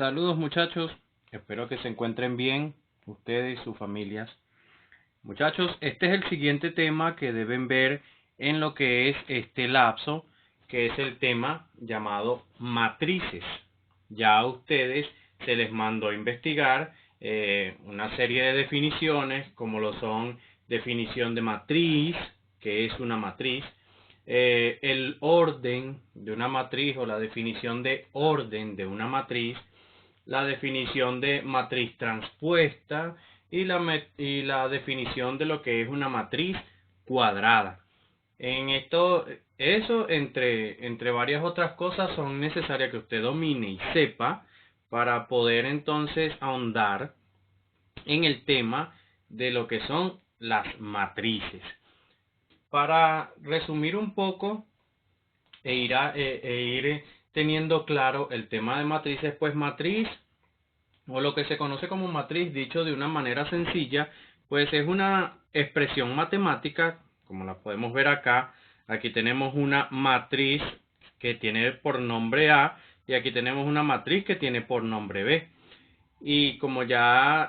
Saludos muchachos, espero que se encuentren bien, ustedes y sus familias. Muchachos, este es el siguiente tema que deben ver en lo que es este lapso, que es el tema llamado matrices. Ya a ustedes se les mandó a investigar una serie de definiciones, como lo son definición de matriz, que es una matriz, el orden de una matriz o la definición de orden de una matriz, la definición de matriz transpuesta y la definición de lo que es una matriz cuadrada. Eso entre varias otras cosas son necesarias que usted domine y sepa para poder entonces ahondar en el tema de lo que son las matrices. Para resumir un poco ir teniendo claro el tema de matrices, pues matriz, o lo que se conoce como matriz, dicho de una manera sencilla, pues es una expresión matemática, como la podemos ver acá. Aquí tenemos una matriz que tiene por nombre A y aquí tenemos una matriz que tiene por nombre B. Y como ya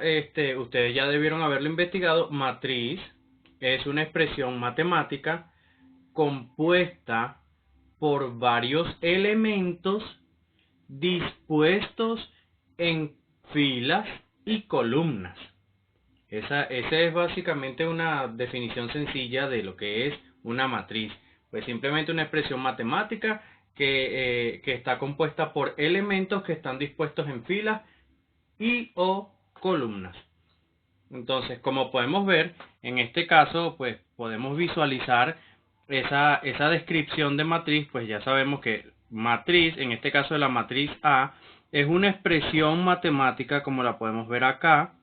ustedes ya debieron haberlo investigado, matriz es una expresión matemática compuesta por varios elementos dispuestos en filas y columnas. Esa es básicamente una definición sencilla de lo que es una matriz. Pues simplemente una expresión matemática que está compuesta por elementos que están dispuestos en filas y o columnas. Entonces, como podemos ver, en este caso, pues podemos visualizar esa descripción de matriz. Pues ya sabemos que matriz, en este caso de la matriz A, es una expresión matemática como la podemos ver acá.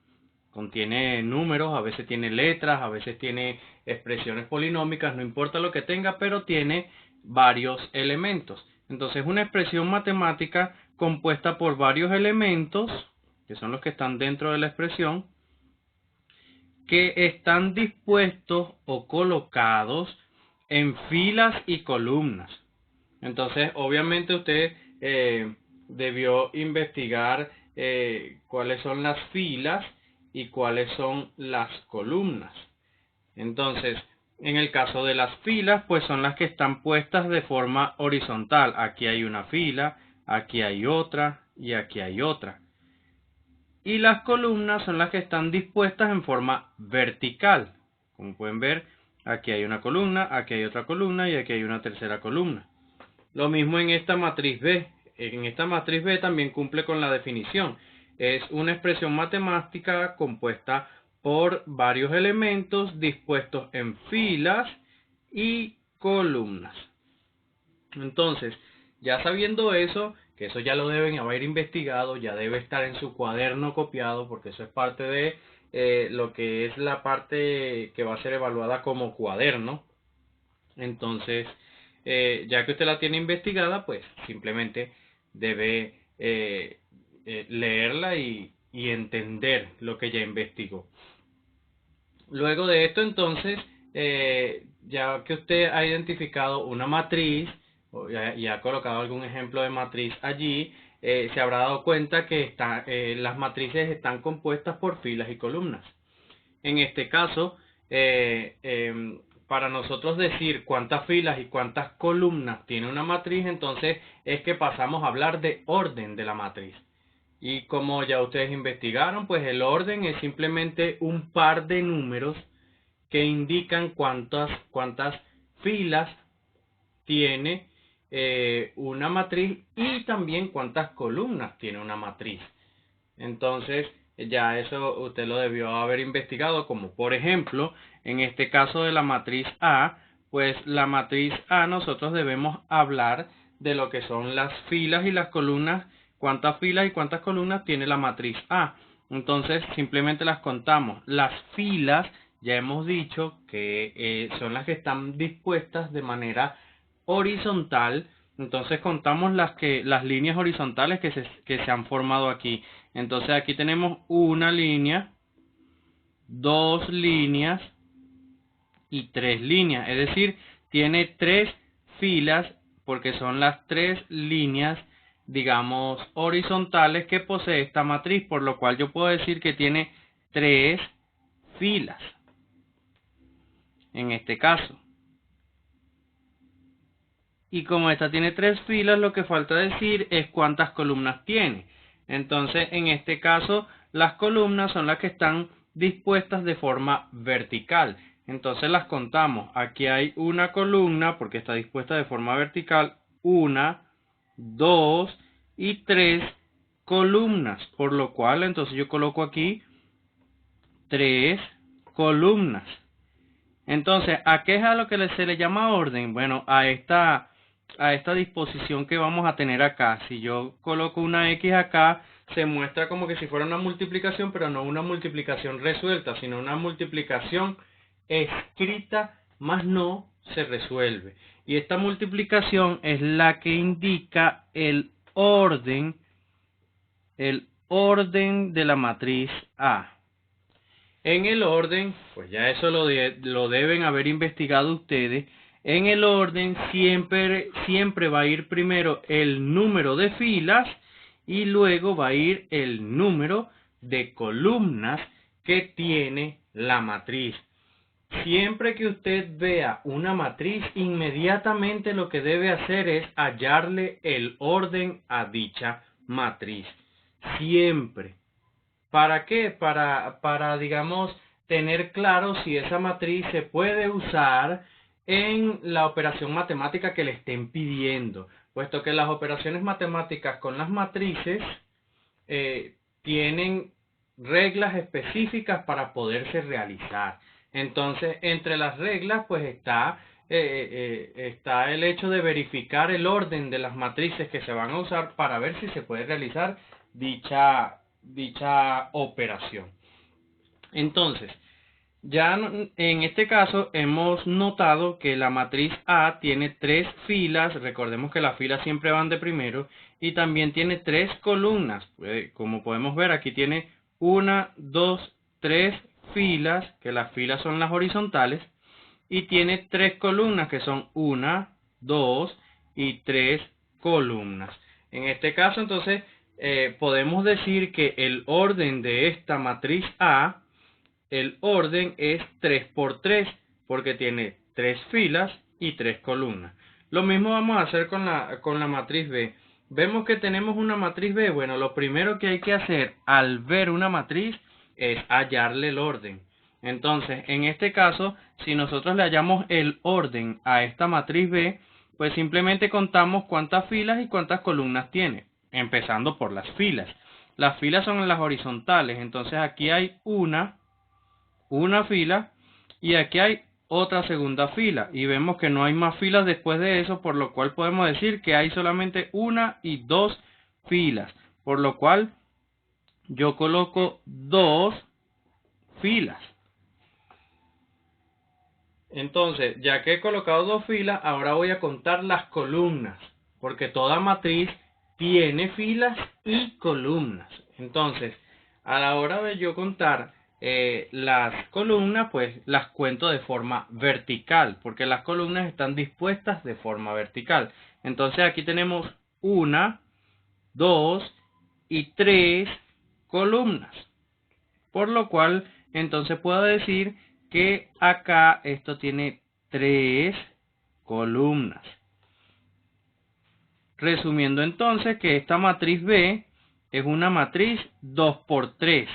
Contiene números, a veces tiene letras, a veces tiene expresiones polinómicas, no importa lo que tenga, pero tiene varios elementos. Entonces, una expresión matemática compuesta por varios elementos, que son los que están dentro de la expresión, que están dispuestos o colocados en filas y columnas. Entonces, obviamente usted debió investigar cuáles son las filas y cuáles son las columnas. Entonces, en el caso de las filas, pues son las que están puestas de forma horizontal. Aquí hay una fila, aquí hay otra y aquí hay otra. Y las columnas son las que están dispuestas en forma vertical. Como pueden ver, aquí hay una columna, aquí hay otra columna y aquí hay una tercera columna. Lo mismo en esta matriz B. En esta matriz B también cumple con la definición. Es una expresión matemática compuesta por varios elementos dispuestos en filas y columnas. Entonces, ya sabiendo eso, que eso ya lo deben haber investigado, ya debe estar en su cuaderno copiado, porque eso es parte de lo que es la parte que va a ser evaluada como cuaderno. Entonces, ya que usted la tiene investigada, pues simplemente debe leerla y entender lo que ya investigó. Luego de esto, entonces, ya que usted ha identificado una matriz y ha colocado algún ejemplo de matriz allí, se habrá dado cuenta que las matrices están compuestas por filas y columnas. En este caso, para nosotros decir cuántas filas y cuántas columnas tiene una matriz, entonces es que pasamos a hablar de orden de la matriz. Y como ya ustedes investigaron, pues el orden es simplemente un par de números que indican cuántas filas tiene una matriz y también cuántas columnas tiene una matriz. Entonces, ya eso usted lo debió haber investigado, como por ejemplo, en este caso de la matriz A, pues la matriz A nosotros debemos hablar de lo que son las filas y las columnas, cuántas filas y cuántas columnas tiene la matriz A. Entonces, simplemente las contamos. Las filas, ya hemos dicho que son las que están dispuestas de manera horizontal. Entonces contamos las líneas horizontales que se han formado aquí. Entonces aquí tenemos una línea, dos líneas y tres líneas. Es decir, tiene tres filas porque son las tres líneas digamos, horizontales que posee esta matriz, por lo cual yo puedo decir que tiene 3 filas, en este caso. Y como esta tiene 3 filas, lo que falta decir es cuántas columnas tiene. Entonces, en este caso, las columnas son las que están dispuestas de forma vertical. Entonces las contamos. Aquí hay una columna, porque está dispuesta de forma vertical, 1, 2 y 3 columnas. Por lo cual, entonces yo coloco aquí 3 columnas. Entonces, ¿a qué es a lo que se le llama orden? Bueno, a esta disposición que vamos a tener acá. Si yo coloco una X acá, se muestra como que si fuera una multiplicación, pero no una multiplicación resuelta, sino una multiplicación escrita, más no se resuelve. Y esta multiplicación es la que indica el orden de la matriz A. En el orden, pues ya eso lo deben haber investigado ustedes. En el orden siempre va a ir primero el número de filas y luego va a ir el número de columnas que tiene la matriz. Siempre que usted vea una matriz, inmediatamente lo que debe hacer es hallarle el orden a dicha matriz. Siempre. ¿Para qué? Para, digamos, tener claro si esa matriz se puede usar en la operación matemática que le estén pidiendo, puesto que las operaciones matemáticas con las matrices tienen reglas específicas para poderse realizar. Entonces, entre las reglas, pues está el hecho de verificar el orden de las matrices que se van a usar para ver si se puede realizar dicha operación. Entonces, ya en este caso hemos notado que la matriz A tiene 3 filas, recordemos que las filas siempre van de primero, y también tiene 3 columnas. Como podemos ver, aquí tiene 1, 2, 3 filas, que las filas son las horizontales, y tiene 3 columnas que son 1, 2 y 3 columnas. En este caso, entonces, podemos decir que el orden de esta matriz A, el orden es 3 por 3, porque tiene 3 filas y 3 columnas. Lo mismo vamos a hacer con la matriz B. Vemos que tenemos una matriz B. Bueno, lo primero que hay que hacer al ver una matriz es hallarle el orden. Entonces, en este caso, si nosotros le hallamos el orden a esta matriz B, pues simplemente contamos cuántas filas y cuántas columnas tiene, empezando por las filas. Las filas son las horizontales, entonces aquí hay una fila y aquí hay otra segunda fila, y vemos que no hay más filas después de eso, por lo cual podemos decir que hay solamente 1 y 2 filas, por lo cual yo coloco 2 filas. Entonces, ya que he colocado 2 filas, ahora voy a contar las columnas, porque toda matriz tiene filas y columnas. Entonces, a la hora de yo contar las columnas, pues las cuento de forma vertical, porque las columnas están dispuestas de forma vertical. Entonces aquí tenemos 1, 2 y 3 columnas, por lo cual entonces puedo decir que acá esto tiene 3 columnas. Resumiendo entonces que esta matriz B es una matriz 2 por 3.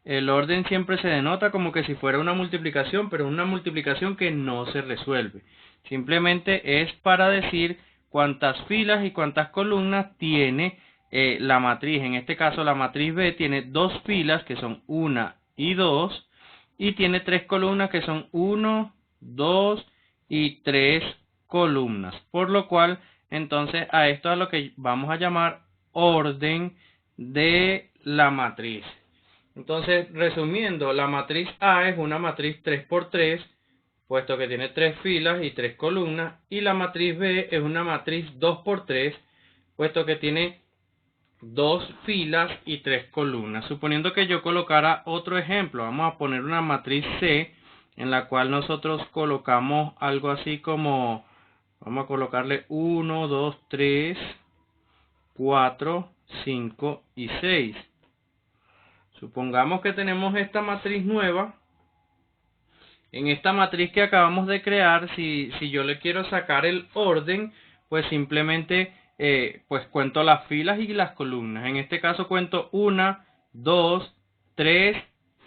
El orden siempre se denota como que si fuera una multiplicación, pero una multiplicación que no se resuelve. Simplemente es para decir cuántas filas y cuántas columnas tiene la matriz. En este caso la matriz B tiene 2 filas que son 1 y 2 y tiene 3 columnas que son 1, 2 y 3 columnas. Por lo cual entonces a esto es lo que vamos a llamar orden de la matriz. Entonces, resumiendo, la matriz A es una matriz 3 por 3, puesto que tiene 3 filas y 3 columnas, y la matriz B es una matriz 2 por 3, puesto que tiene 2 filas y 3 columnas. Suponiendo que yo colocara otro ejemplo, vamos a poner una matriz C, en la cual nosotros colocamos algo así como, vamos a colocarle 1, 2, 3, 4, 5 y 6. Supongamos que tenemos esta matriz nueva. En esta matriz que acabamos de crear, si yo le quiero sacar el orden, pues simplemente pues cuento las filas y las columnas. En este caso cuento 1, 2, 3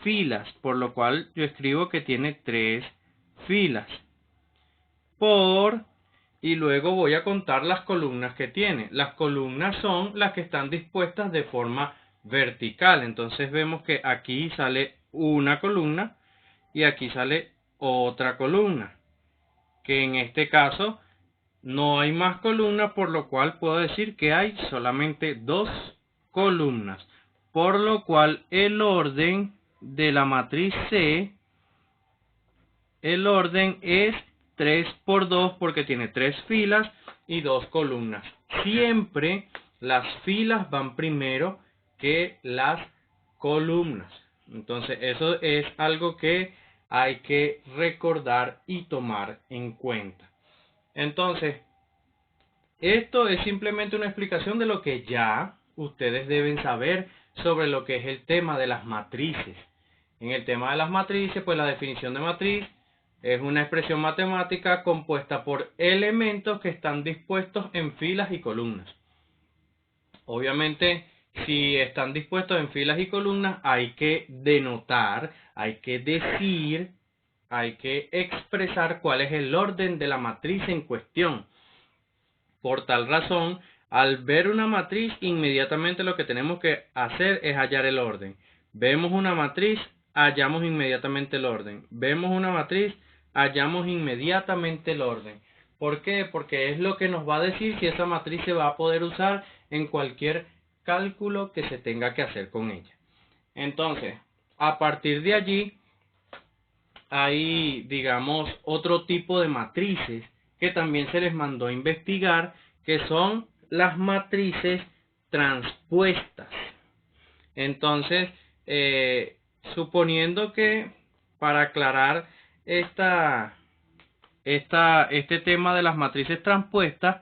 filas, por lo cual yo escribo que tiene 3 filas. Y luego voy a contar las columnas que tiene. Las columnas son las que están dispuestas de forma vertical. Entonces vemos que aquí sale una columna y aquí sale otra columna. Que en este caso no hay más columnas, por lo cual puedo decir que hay solamente 2 columnas. Por lo cual el orden de la matriz C, el orden es 3 por 2 porque tiene 3 filas y 2 columnas. Siempre las filas van primero que las columnas. Entonces eso es algo que hay que recordar y tomar en cuenta. Entonces, esto es simplemente una explicación de lo que ya ustedes deben saber sobre lo que es el tema de las matrices. En el tema de las matrices, pues la definición de matriz es una expresión matemática compuesta por elementos que están dispuestos en filas y columnas. Obviamente, si están dispuestos en filas y columnas, hay que denotar, hay que decir, hay que expresar cuál es el orden de la matriz en cuestión. Por tal razón, al ver una matriz, inmediatamente lo que tenemos que hacer es hallar el orden. Vemos una matriz, hallamos inmediatamente el orden. Vemos una matriz, hallamos inmediatamente el orden. ¿Por qué? Porque es lo que nos va a decir si esa matriz se va a poder usar en cualquier cálculo que se tenga que hacer con ella. Entonces, a partir de allí, hay, digamos, otro tipo de matrices que también se les mandó a investigar, que son las matrices transpuestas. Entonces, suponiendo que, para aclarar este tema de las matrices transpuestas,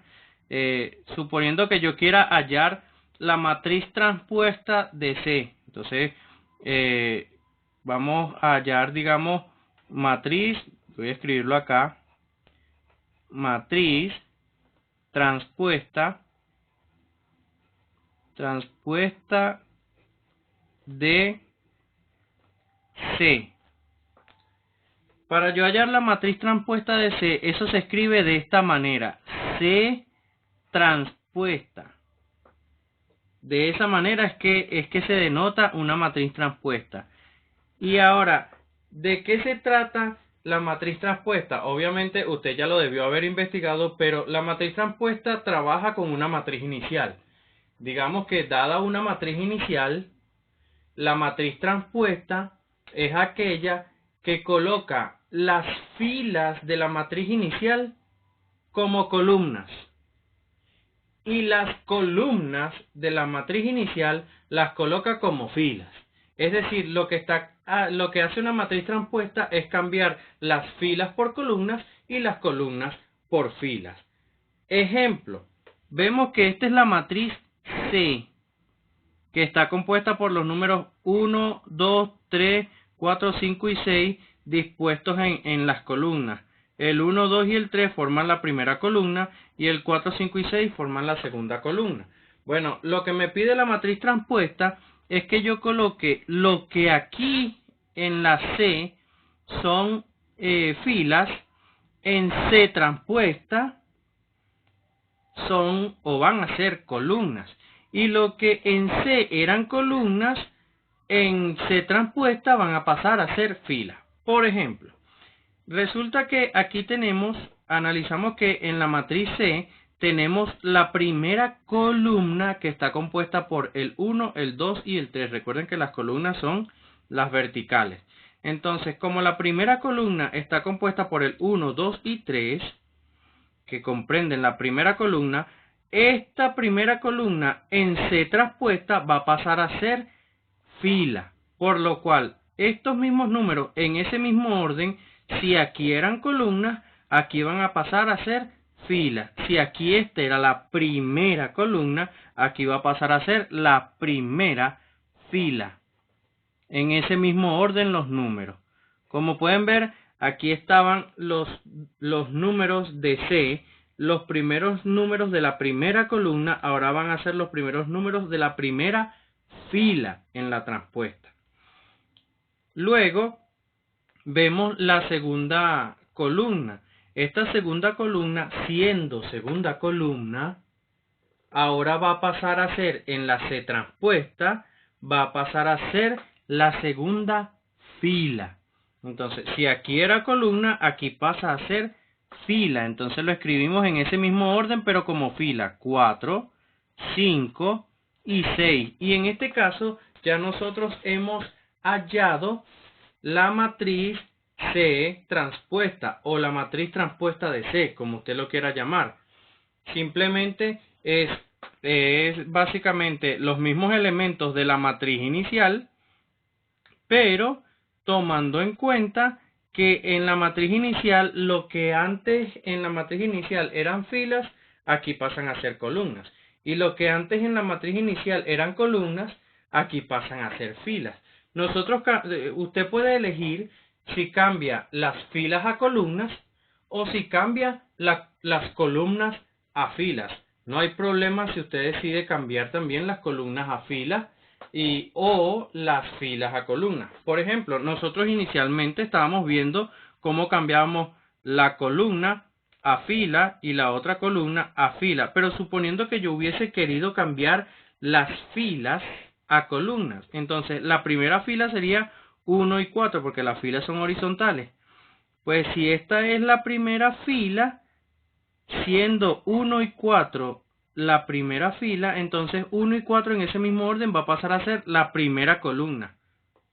suponiendo que yo quiera hallar la matriz transpuesta de C, entonces vamos a hallar, digamos, matriz, voy a escribirlo acá, matriz transpuesta de C. Para yo hallar la matriz transpuesta de C, eso se escribe de esta manera, C transpuesta. De esa manera es que se denota una matriz transpuesta. Y ahora, ¿de qué se trata la matriz transpuesta? Obviamente usted ya lo debió haber investigado, pero la matriz transpuesta trabaja con una matriz inicial. Digamos que dada una matriz inicial, la matriz transpuesta es aquella que coloca las filas de la matriz inicial como columnas. Y las columnas de la matriz inicial las coloca como filas. Es decir, lo que hace una matriz transpuesta es cambiar las filas por columnas y las columnas por filas. Ejemplo, vemos que esta es la matriz C, que está compuesta por los números 1, 2, 3, 4, 5 y 6 dispuestos en las columnas. El 1, 2 y el 3 forman la primera columna y el 4, 5 y 6 forman la segunda columna. Bueno, lo que me pide la matriz transpuesta es que yo coloque lo que aquí en la C son filas, en C transpuesta son o van a ser columnas. Y lo que en C eran columnas, en C transpuesta van a pasar a ser filas. Por ejemplo, resulta que aquí analizamos que en la matriz C tenemos la primera columna que está compuesta por el 1, el 2 y el 3. Recuerden que las columnas son las verticales. Entonces, como la primera columna está compuesta por el 1, 2 y 3, que comprenden la primera columna, esta primera columna en C transpuesta va a pasar a ser fila. Por lo cual, estos mismos números en ese mismo orden, si aquí eran columnas, aquí van a pasar a ser fila. Si aquí esta era la primera columna, aquí va a pasar a ser la primera fila. En ese mismo orden los números. Como pueden ver, aquí estaban los números de C. Los primeros números de la primera columna ahora van a ser los primeros números de la primera fila en la transpuesta. Luego vemos la segunda columna. Esta segunda columna, siendo segunda columna, ahora va a pasar a ser en la C transpuesta, va a pasar a ser la segunda fila. Entonces, si aquí era columna, aquí pasa a ser fila. Entonces lo escribimos en ese mismo orden, pero como fila. 4, 5 y 6. Y en este caso, ya nosotros hemos hallado la matriz C transpuesta o la matriz transpuesta de C, como usted lo quiera llamar. Simplemente es básicamente los mismos elementos de la matriz inicial, pero tomando en cuenta que en la matriz inicial, lo que antes en la matriz inicial eran filas, aquí pasan a ser columnas. Y lo que antes en la matriz inicial eran columnas, aquí pasan a ser filas. Usted puede elegir si cambia las filas a columnas o si cambia las columnas a filas. No hay problema si usted decide cambiar también las columnas a filas o las filas a columnas. Por ejemplo, nosotros inicialmente estábamos viendo cómo cambiábamos la columna a fila y la otra columna a fila, pero suponiendo que yo hubiese querido cambiar las filas a columnas, entonces la primera fila sería 1 y 4 porque las filas son horizontales. Pues si esta es la primera fila, siendo 1 y 4 la primera fila, entonces 1 y 4 en ese mismo orden va a pasar a ser la primera columna.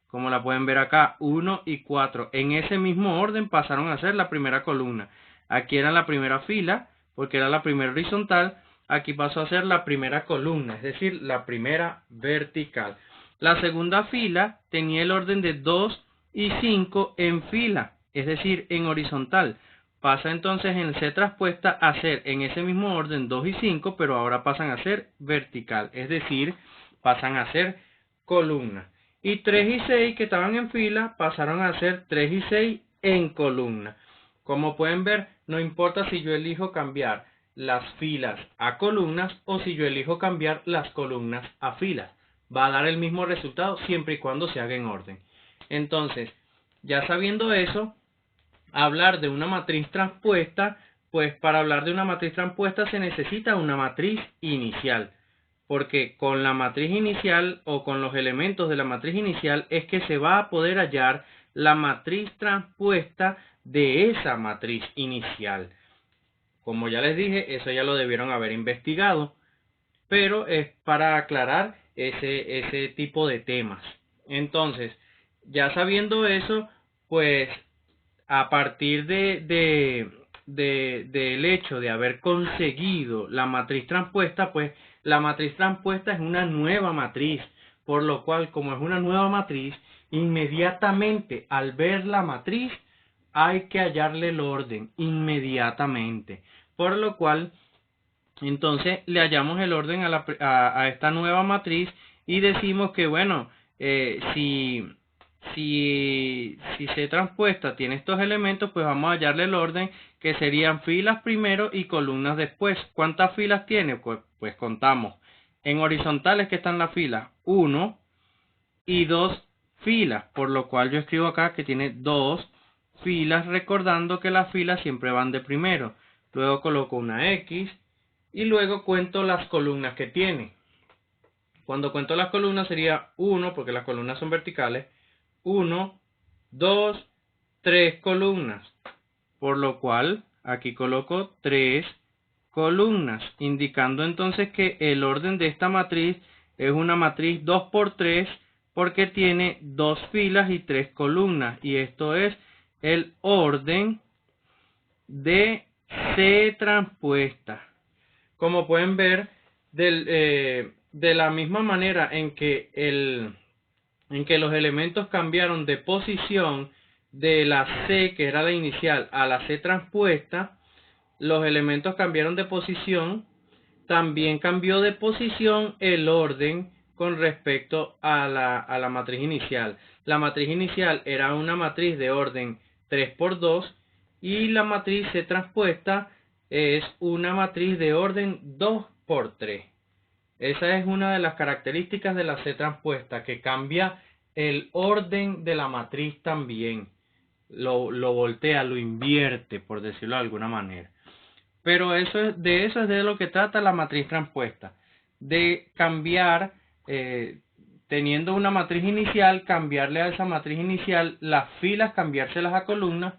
Como la pueden ver acá, 1 y 4 en ese mismo orden pasaron a ser la primera columna. Aquí era la primera fila, porque era la primera horizontal, aquí pasó a ser la primera columna, es decir, la primera vertical. La segunda fila tenía el orden de 2 y 5 en fila, es decir, en horizontal. Pasa entonces en C transpuesta a ser en ese mismo orden 2 y 5, pero ahora pasan a ser vertical, es decir, pasan a ser columna. Y 3 y 6 que estaban en fila pasaron a ser 3 y 6 en columna. Como pueden ver, no importa si yo elijo cambiar las filas a columnas o si yo elijo cambiar las columnas a filas. Va a dar el mismo resultado siempre y cuando se haga en orden. Entonces, ya sabiendo eso, hablar de una matriz transpuesta, pues para hablar de una matriz transpuesta se necesita una matriz inicial, porque con la matriz inicial o con los elementos de la matriz inicial es que se va a poder hallar la matriz transpuesta de esa matriz inicial. Como ya les dije, eso ya lo debieron haber investigado, pero es para aclarar ese tipo de temas. Entonces, ya sabiendo eso, pues a partir del hecho de haber conseguido la matriz transpuesta, pues la matriz transpuesta es una nueva matriz, por lo cual, como es una nueva matriz, inmediatamente al ver la matriz hay que hallarle el orden, inmediatamente, por lo cual entonces le hallamos el orden a esta nueva matriz y decimos que bueno, si C transpuesta tiene estos elementos, pues vamos a hallarle el orden, que serían filas primero y columnas después. ¿Cuántas filas tiene? Pues contamos. En horizontales, que están las filas 1 y 2 filas, por lo cual yo escribo acá que tiene 2 filas, recordando que las filas siempre van de primero. Luego coloco una X y luego cuento las columnas que tiene. Cuando cuento las columnas sería 1, porque las columnas son verticales, 1, 2, 3 columnas, por lo cual aquí coloco 3 columnas, indicando entonces que el orden de esta matriz es una matriz 2 por 3 porque tiene 2 filas y 3 columnas, y esto es el orden de C transpuesta. Como pueden ver, de la misma manera en que los elementos cambiaron de posición de la C, que era la inicial, a la C transpuesta, los elementos cambiaron de posición, también cambió de posición el orden con respecto a la matriz inicial. La matriz inicial era una matriz de orden 3 por 2 y la matriz C transpuesta es una matriz de orden 2 por 3. Esa es una de las características de la C transpuesta, que cambia el orden de la matriz también. Lo voltea, lo invierte, por decirlo de alguna manera. Pero eso es de lo que trata la matriz transpuesta. De cambiar, teniendo una matriz inicial, cambiarle a esa matriz inicial las filas, cambiárselas a columnas,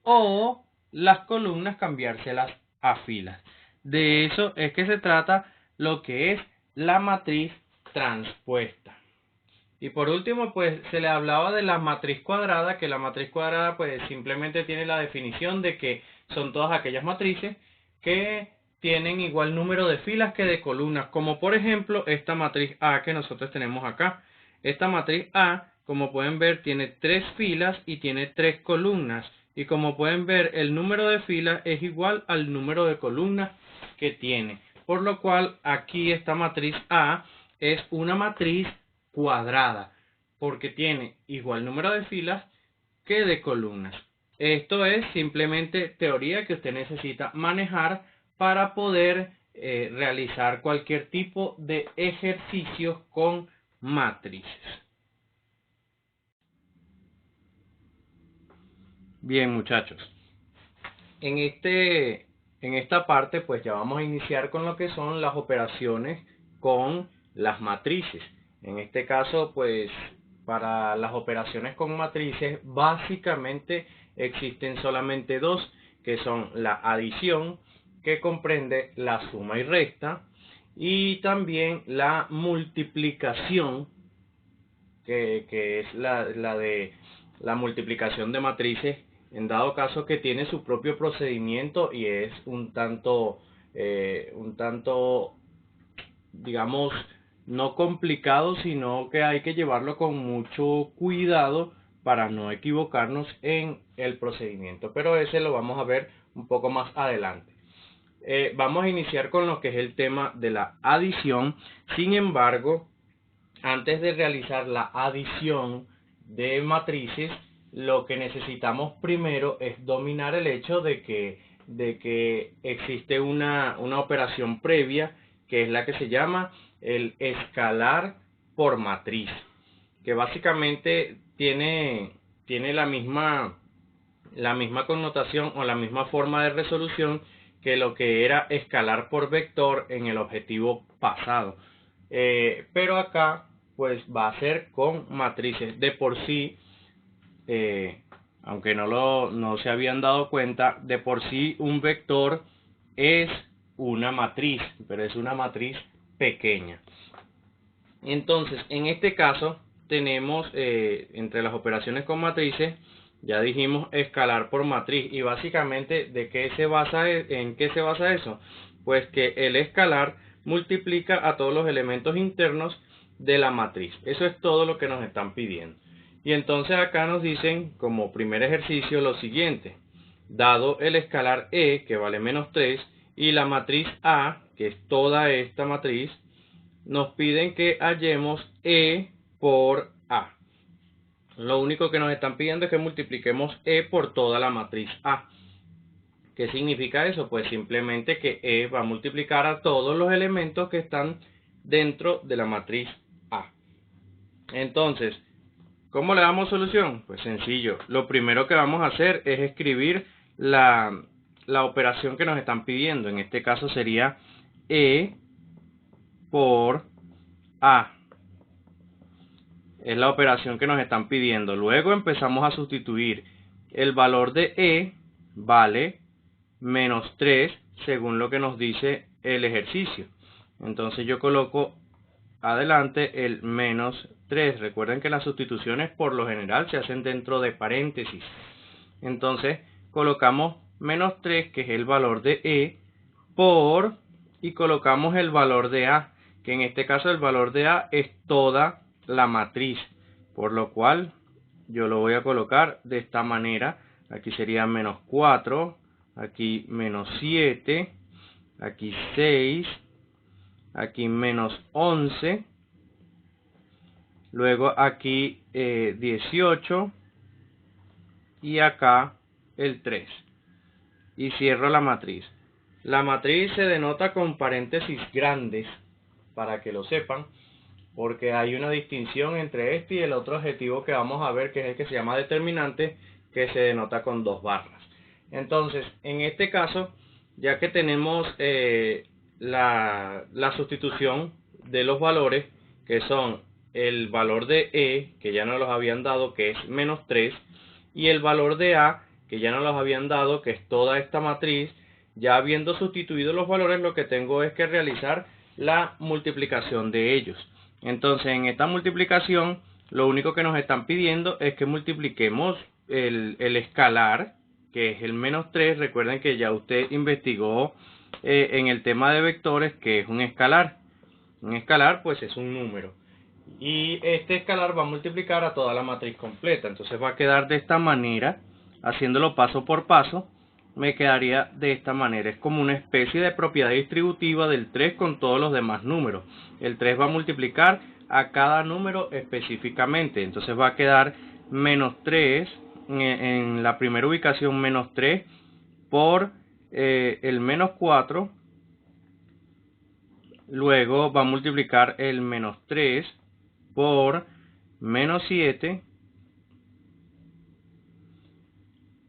o las columnas, cambiárselas a filas. De eso es que se trata lo que es la matriz transpuesta. Y por último, pues se le hablaba de la matriz cuadrada, que la matriz cuadrada pues simplemente tiene la definición de que son todas aquellas matrices que tienen igual número de filas que de columnas, como por ejemplo esta matriz A que nosotros tenemos acá. Esta matriz A, como pueden ver, tiene 3 filas y tiene 3 columnas. Y como pueden ver, el número de filas es igual al número de columnas que tiene. Por lo cual, aquí esta matriz A es una matriz cuadrada, porque tiene igual número de filas que de columnas. Esto es simplemente teoría que usted necesita manejar para poder realizar cualquier tipo de ejercicios con matrices. Bien, muchachos, en esta parte pues ya vamos a iniciar con lo que son las operaciones con las matrices. En este caso pues para las operaciones con matrices básicamente existen solamente dos, que son la adición, que comprende la suma y resta, y también la multiplicación, que es la de la multiplicación de matrices, en dado caso que tiene su propio procedimiento y es un tanto, digamos, no complicado, sino que hay que llevarlo con mucho cuidado para no equivocarnos en el procedimiento. Pero ese lo vamos a ver un poco más adelante. Vamos a iniciar con lo que es el tema de la adición. Sin embargo, antes de realizar la adición de matrices, lo que necesitamos primero es dominar el hecho de que existe una operación previa, que es la que se llama el escalar por matriz, que básicamente tiene la misma connotación o la misma forma de resolución que lo que era escalar por vector en el objetivo pasado. Pero acá pues va a ser con matrices. De por sí, aunque no se habían dado cuenta, de por sí un vector es una matriz, pero es una matriz pequeña. Entonces, en este caso tenemos entre las operaciones con matrices, ya dijimos escalar por matriz, y básicamente ¿en qué se basa eso? Pues que el escalar multiplica a todos los elementos internos de la matriz. Eso es todo lo que nos están pidiendo. Y entonces acá nos dicen como primer ejercicio lo siguiente: dado el escalar E, que vale menos 3, y la matriz A, que es toda esta matriz, nos piden que hallemos E por A. Lo único que nos están pidiendo es que multipliquemos E por toda la matriz A. ¿Qué significa eso? Pues simplemente que E va a multiplicar a todos los elementos que están dentro de la matriz A. Entonces, ¿cómo le damos solución? Pues sencillo. Lo primero que vamos a hacer es escribir la operación que nos están pidiendo. En este caso sería E por A. Es la operación que nos están pidiendo. Luego empezamos a sustituir. El valor de E vale menos 3 según lo que nos dice el ejercicio. Entonces yo coloco adelante el menos 3. Recuerden que las sustituciones por lo general se hacen dentro de paréntesis. Entonces colocamos menos 3, que es el valor de E, por, y colocamos el valor de A, que en este caso el valor de A es toda la matriz, por lo cual yo lo voy a colocar de esta manera. Aquí sería menos 4 aquí menos 7, aquí 6, aquí menos 11, luego aquí 18 y acá el 3. Y cierro la matriz. La matriz se denota con paréntesis grandes, para que lo sepan, porque hay una distinción entre este y el otro adjetivo que vamos a ver, que es el que se llama determinante, que se denota con 2 barras. Entonces, en este caso, ya que tenemos la sustitución de los valores, que son el valor de E, que ya nos los habían dado, que es menos 3, y el valor de A, que ya nos los habían dado, que es toda esta matriz, ya habiendo sustituido los valores, lo que tengo es que realizar la multiplicación de ellos. Entonces, en esta multiplicación, lo único que nos están pidiendo es que multipliquemos el escalar, que es el menos 3. Recuerden que ya usted investigó en el tema de vectores que es un escalar. Un escalar, pues, es un número. Y este escalar va a multiplicar a toda la matriz completa. Entonces va a quedar de esta manera, haciéndolo paso por paso, me quedaría de esta manera. Es como una especie de propiedad distributiva del 3 con todos los demás números. El 3 va a multiplicar a cada número específicamente. Entonces va a quedar menos 3, en la primera ubicación menos 3 por el menos 4. Luego va a multiplicar el menos 3 por menos 7.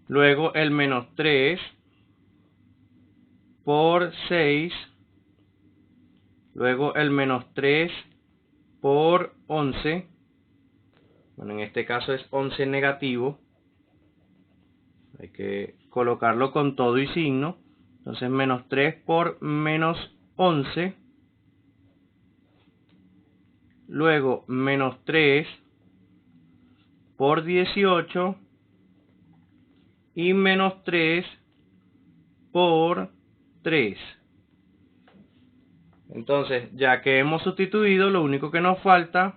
Luego el menos 3 por 6. Luego el menos 3 por 11. Bueno, en este caso es 11 negativo. Hay que colocarlo con todo y signo. Entonces menos 3 por menos 11. Luego menos 3 por 18. Y menos 3 por 3. Entonces, ya que hemos sustituido, lo único que nos falta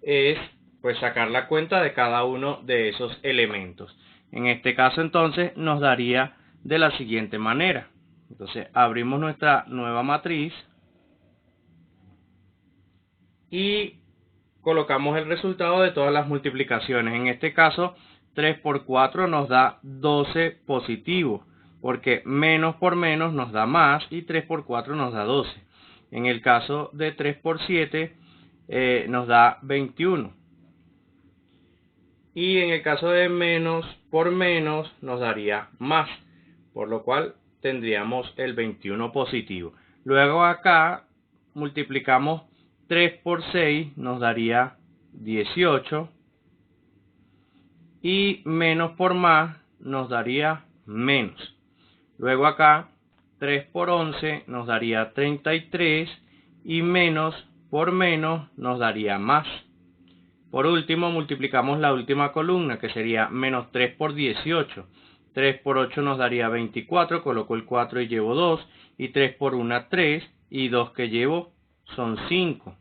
es pues sacar la cuenta de cada uno de esos elementos. En este caso, entonces, nos daría de la siguiente manera. Entonces, abrimos nuestra nueva matriz y colocamos el resultado de todas las multiplicaciones. En este caso, 3 por 4 nos da 12 positivo, porque menos por menos nos da más y 3 por 4 nos da 12. En el caso de 3 por 7 nos da 21. Y en el caso de menos por menos nos daría más, por lo cual tendríamos el 21 positivo. Luego acá multiplicamos 3 por 6, nos daría 18. Y menos por más nos daría menos. Luego acá 3 por 11 nos daría 33 y menos por menos nos daría más. Por último multiplicamos la última columna, que sería menos 3 por 18. 3 por 8 nos daría 24, coloco el 4 y llevo 2, y 3 por 1 3 y 2 que llevo son 5.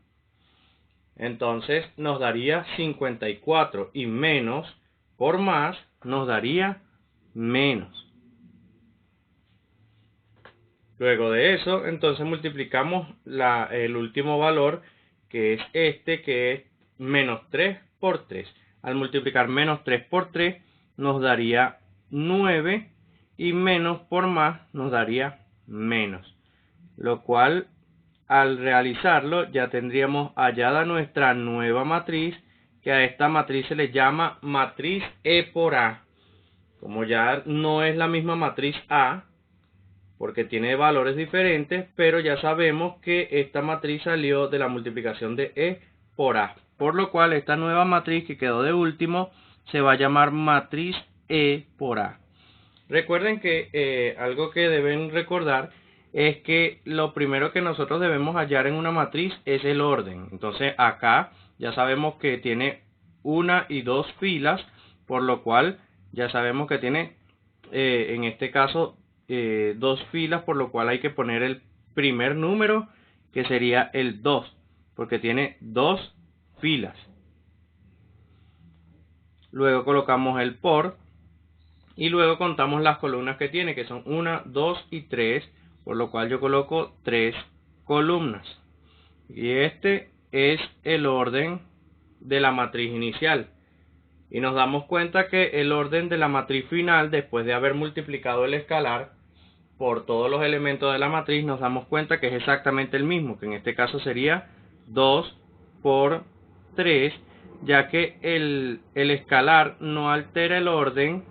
Entonces nos daría 54 y menos por más nos daría menos. Luego de eso, entonces multiplicamos el último valor, que es este, que es menos 3 por 3. Al multiplicar menos 3 por 3 nos daría 9 y menos por más nos daría menos. Lo cual, al realizarlo, ya tendríamos hallada nuestra nueva matriz, que a esta matriz se le llama matriz E por A. Como ya no es la misma matriz A, porque tiene valores diferentes, pero ya sabemos que esta matriz salió de la multiplicación de E por A. Por lo cual esta nueva matriz que quedó de último se va a llamar matriz E por A. Recuerden que algo que deben recordar es que lo primero que nosotros debemos hallar en una matriz es el orden. Entonces acá ya sabemos que tiene una y dos filas, por lo cual ya sabemos que tiene en este caso dos filas, por lo cual hay que poner el primer número, que sería el 2, porque tiene dos filas. Luego colocamos el por, y luego contamos las columnas que tiene, que son 1, 2 y 3, por lo cual yo coloco 3 columnas. Y este es el orden de la matriz inicial. Y nos damos cuenta que el orden de la matriz final, después de haber multiplicado el escalar por todos los elementos de la matriz, nos damos cuenta que es exactamente el mismo, que en este caso sería 2 por 3, ya que el escalar no altera el orden,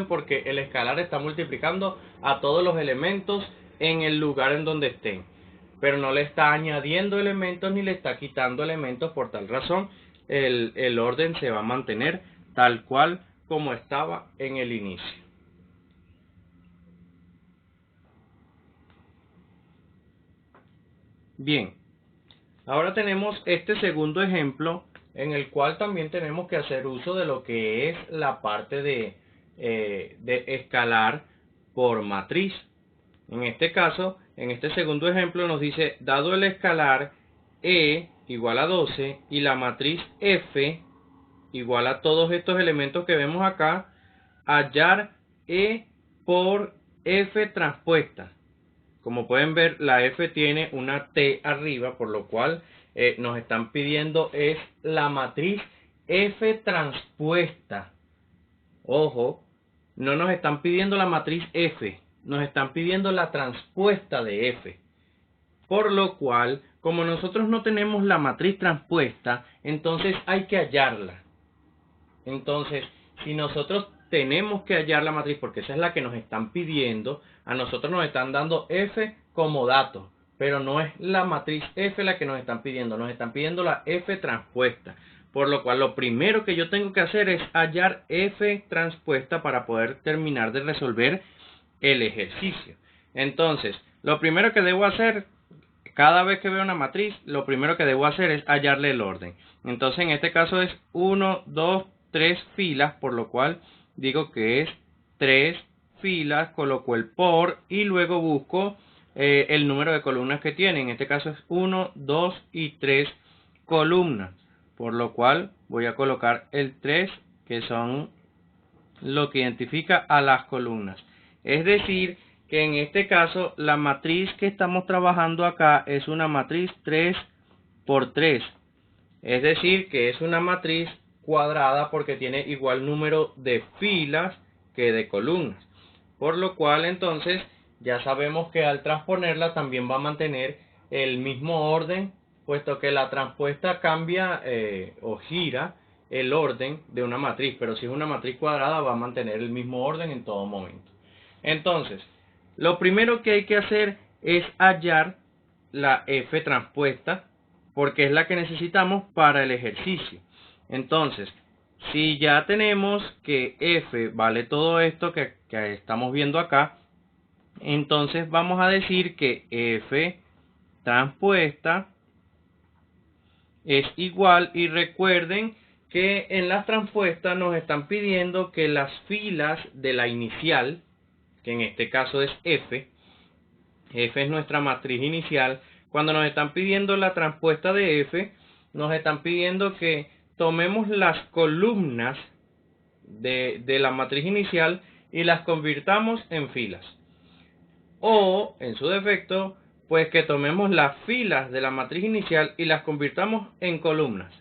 porque el escalar está multiplicando a todos los elementos en el lugar en donde estén, pero no le está añadiendo elementos ni le está quitando elementos. Por tal razón el orden se va a mantener tal cual como estaba en el inicio. Bien, ahora tenemos este segundo ejemplo en el cual también tenemos que hacer uso de lo que es la parte de escalar por matriz. En este caso, en este segundo ejemplo nos dice, dado el escalar E igual a 12 y la matriz F igual a todos estos elementos que vemos acá, hallar E por F transpuesta. Como pueden ver, la F tiene una T arriba, por lo cual nos están pidiendo es la matriz F transpuesta. Ojo, no nos están pidiendo la matriz F, nos están pidiendo la transpuesta de F. Por lo cual, como nosotros no tenemos la matriz transpuesta, entonces hay que hallarla. Entonces, si nosotros tenemos que hallar la matriz, porque esa es la que nos están pidiendo, a nosotros nos están dando F como dato, pero no es la matriz F la que nos están pidiendo la F transpuesta. Por lo cual, lo primero que yo tengo que hacer es hallar F transpuesta para poder terminar de resolver el ejercicio. Entonces, lo primero que debo hacer, cada vez que veo una matriz, lo primero que debo hacer es hallarle el orden. Entonces, en este caso es 1, 2, 3 filas, por lo cual digo que es 3 filas, coloco el por y luego busco el número de columnas que tiene. En este caso es 1, 2 y 3 columnas, por lo cual voy a colocar el 3, que son lo que identifica a las columnas. Es decir, que en este caso la matriz que estamos trabajando acá es una matriz 3 por 3. Es decir, que es una matriz cuadrada porque tiene igual número de filas que de columnas. Por lo cual entonces ya sabemos que al transponerla también va a mantener el mismo orden, puesto que la transpuesta cambia o gira el orden de una matriz, pero si es una matriz cuadrada va a mantener el mismo orden en todo momento. Entonces, lo primero que hay que hacer es hallar la F transpuesta, porque es la que necesitamos para el ejercicio. Entonces, si ya tenemos que F vale todo esto que estamos viendo acá, entonces vamos a decir que F transpuesta es igual, y recuerden que en las transpuestas nos están pidiendo que las filas de la inicial, que en este caso es F es nuestra matriz inicial. Cuando nos están pidiendo la transpuesta de F, nos están pidiendo que tomemos las columnas de la matriz inicial y las convirtamos en filas. O, en su defecto, pues que tomemos las filas de la matriz inicial y las convirtamos en columnas.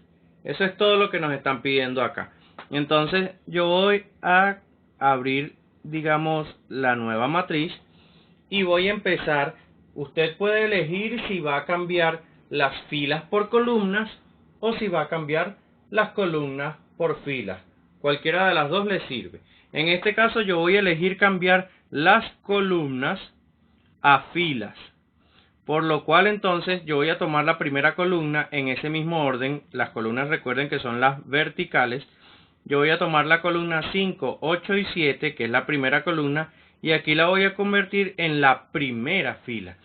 Eso es todo lo que nos están pidiendo acá. Entonces yo voy a abrir, digamos, la nueva matriz y voy a empezar. Usted puede elegir si va a cambiar las filas por columnas o si va a cambiar las columnas por filas. Cualquiera de las dos le sirve. En este caso yo voy a elegir cambiar las columnas a filas. Por lo cual entonces yo voy a tomar la primera columna en ese mismo orden. Las columnas recuerden que son las verticales. Yo voy a tomar la columna 5, 8 y 7, que es la primera columna, y aquí la voy a convertir en la primera fila.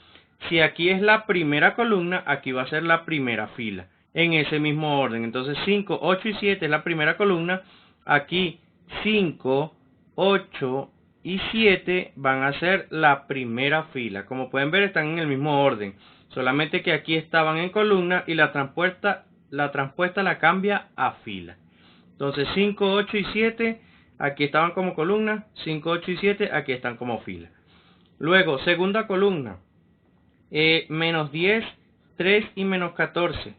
Si aquí es la primera columna, aquí va a ser la primera fila, en ese mismo orden. Entonces 5, 8 y 7 es la primera columna. Aquí 5, 8 y 7 van a ser la primera fila. Como pueden ver, están en el mismo orden, solamente que aquí estaban en columna y la transpuesta la cambia a fila. Entonces 5, 8 y 7 aquí estaban como columna, 5, 8 y 7, aquí están como fila. Luego, segunda columna, menos 10, 3 y menos 14.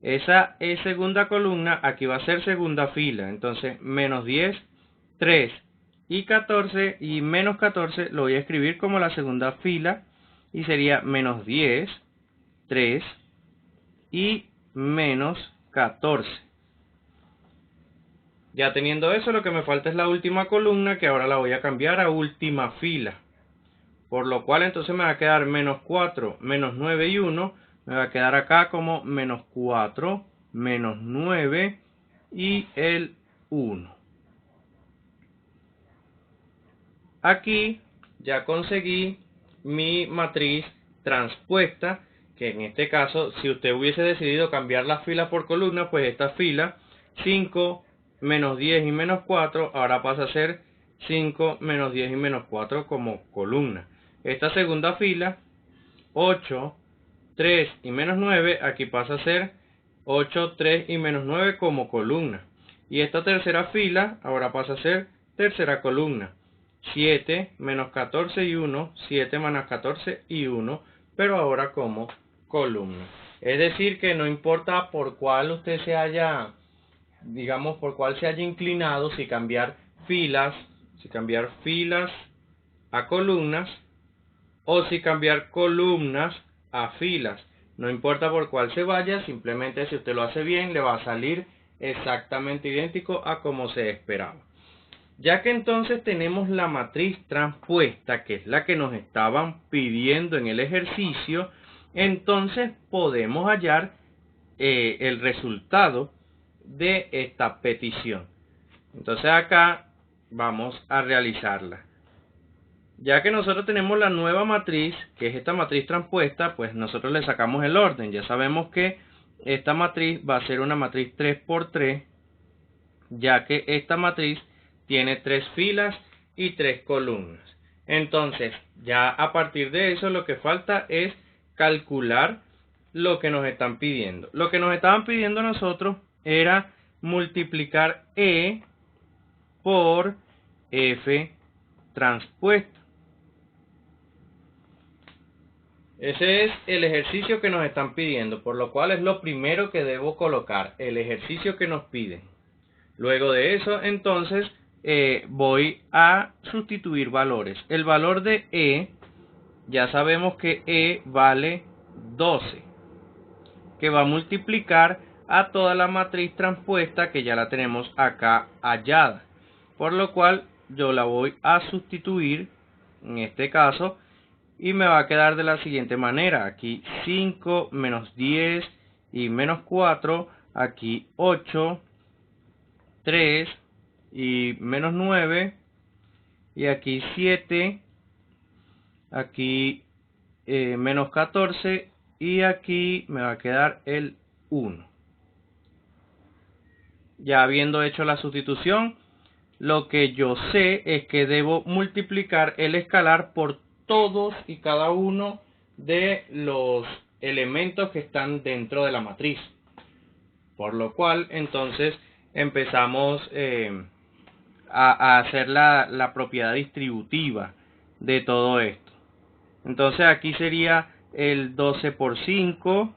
Esa es segunda columna, aquí va a ser segunda fila. Entonces, menos 10, 3 y 14, y menos 14 lo voy a escribir como la segunda fila, y sería menos 10, 3 y menos 14. Ya teniendo eso, lo que me falta es la última columna, que ahora la voy a cambiar a última fila. Por lo cual entonces me va a quedar menos 4, menos 9 y 1. Me va a quedar acá como menos 4, menos 9 y el 1. Aquí ya conseguí mi matriz transpuesta, que en este caso, si usted hubiese decidido cambiar las filas por columnas, pues esta fila 5, menos 10 y menos 4, ahora pasa a ser 5, menos 10 y menos 4 como columna. Esta segunda fila, 8, 3 y menos 9, aquí pasa a ser 8, 3 y menos 9 como columna. Y esta tercera fila ahora pasa a ser tercera columna. 7, menos 14 y 1, 7 menos 14 y 1, pero ahora como columna. Es decir, que no importa por cuál usted se haya, digamos, por cuál se haya inclinado, si cambiar filas a columnas, o si cambiar columnas a filas. No importa por cuál se vaya, simplemente si usted lo hace bien, le va a salir exactamente idéntico a como se esperaba. Ya que entonces tenemos la matriz transpuesta, que es la que nos estaban pidiendo en el ejercicio, entonces podemos hallar el resultado de esta petición. Entonces acá vamos a realizarla. Ya que nosotros tenemos la nueva matriz, que es esta matriz transpuesta, pues nosotros le sacamos el orden. Ya sabemos que esta matriz va a ser una matriz 3 por 3, ya que esta matriz tiene 3 filas y 3 columnas. Entonces, ya a partir de eso lo que falta es calcular lo que nos están pidiendo. Lo que nos estaban pidiendo a nosotros era multiplicar E por F transpuesta. Ese es el ejercicio que nos están pidiendo, por lo cual es lo primero que debo colocar, el ejercicio que nos piden. Luego de eso, entonces, voy a sustituir valores. El valor de E, ya sabemos que E vale 12, que va a multiplicar a toda la matriz transpuesta que ya la tenemos acá hallada. Por lo cual, yo la voy a sustituir, en este caso, y me va a quedar de la siguiente manera. Aquí 5, menos 10 y menos 4. Aquí 8, 3 y menos 9. Y aquí 7. Aquí menos 14. Y aquí me va a quedar el 1. Ya habiendo hecho la sustitución, lo que yo sé es que debo multiplicar el escalar por todos y cada uno de los elementos que están dentro de la matriz. Por lo cual, entonces, empezamos a hacer la propiedad distributiva de todo esto. Entonces, aquí sería el 12 por 5.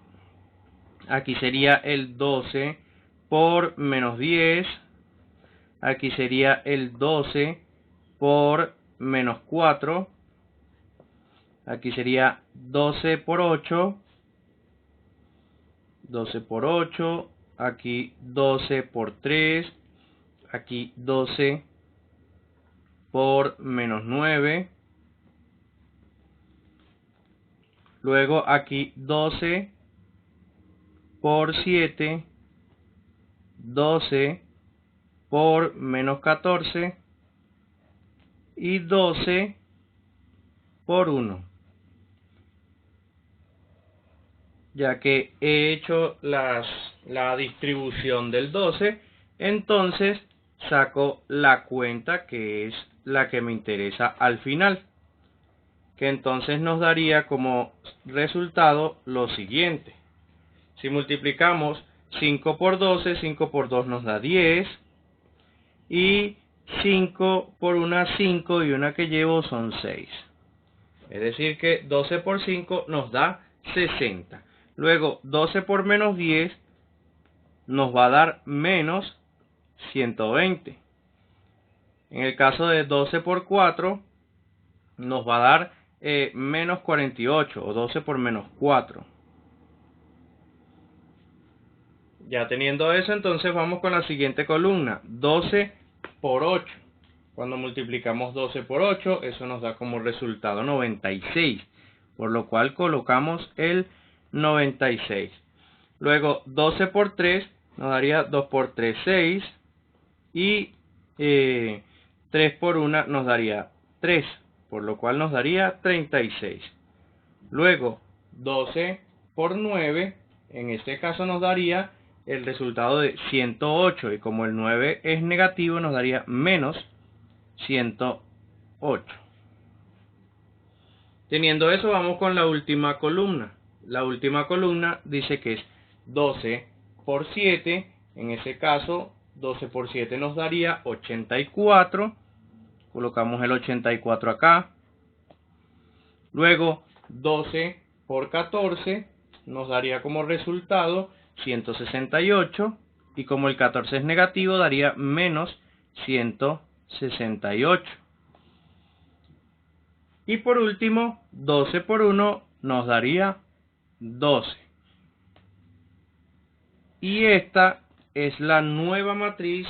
Aquí sería el 12 por menos 10. Aquí sería el 12 por menos 4. Aquí sería 12 por 8. 12 por 8. Aquí 12 por 3. Aquí 12 por menos 9. Luego aquí 12 por 7. 12 por menos 14. Y 12 por 1. Ya que he hecho la distribución del 12, entonces saco la cuenta que es la que me interesa al final, que entonces nos daría como resultado lo siguiente. Si multiplicamos 5 por 12, 5 por 2 nos da 10, y 5 por una 5 y una que llevo son 6. Es decir que 12 por 5 nos da 60. Luego 12 por menos 10 nos va a dar menos 120. En el caso de 12 por 4 nos va a dar menos 48 o 12 por menos 4. Ya teniendo eso, entonces vamos con la siguiente columna, 12 por 8. Cuando multiplicamos 12 por 8, eso nos da como resultado 96, por lo cual colocamos el 96. Luego 12 por 3 nos daría 2 por 3, 6, y 3 por 1 nos daría 3, por lo cual nos daría 36. Luego 12 por 9, en este caso nos daría el resultado de 108, y como el 9 es negativo nos daría menos 108. Teniendo eso, vamos con la última columna. La última columna dice que es 12 por 7, en ese caso 12 por 7 nos daría 84, colocamos el 84 acá. Luego 12 por 14 nos daría como resultado 168, y como el 14 es negativo daría menos 168. Y por último, 12 por 1 nos daría 12. Y esta es la nueva matriz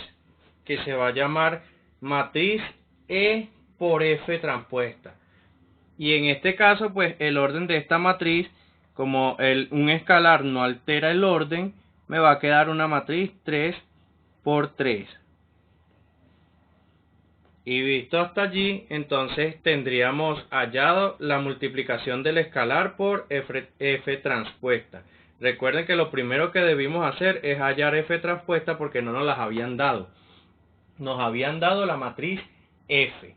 que se va a llamar matriz E por F transpuesta. Y en este caso, pues el orden de esta matriz, como un escalar no altera el orden, me va a quedar una matriz 3 por 3. Y visto hasta allí, entonces tendríamos hallado la multiplicación del escalar por F transpuesta. Recuerden que lo primero que debimos hacer es hallar F transpuesta porque no nos las habían dado. Nos habían dado la matriz F.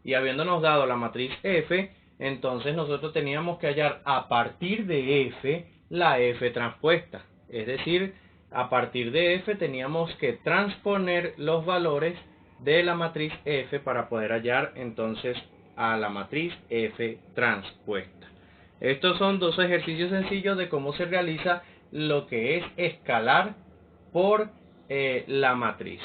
Y habiéndonos dado la matriz F, entonces nosotros teníamos que hallar a partir de F la F transpuesta. Es decir, a partir de F teníamos que transponer los valores de la matriz F para poder hallar entonces a la matriz F transpuesta. Estos son dos ejercicios sencillos de cómo se realiza lo que es escalar por la matriz.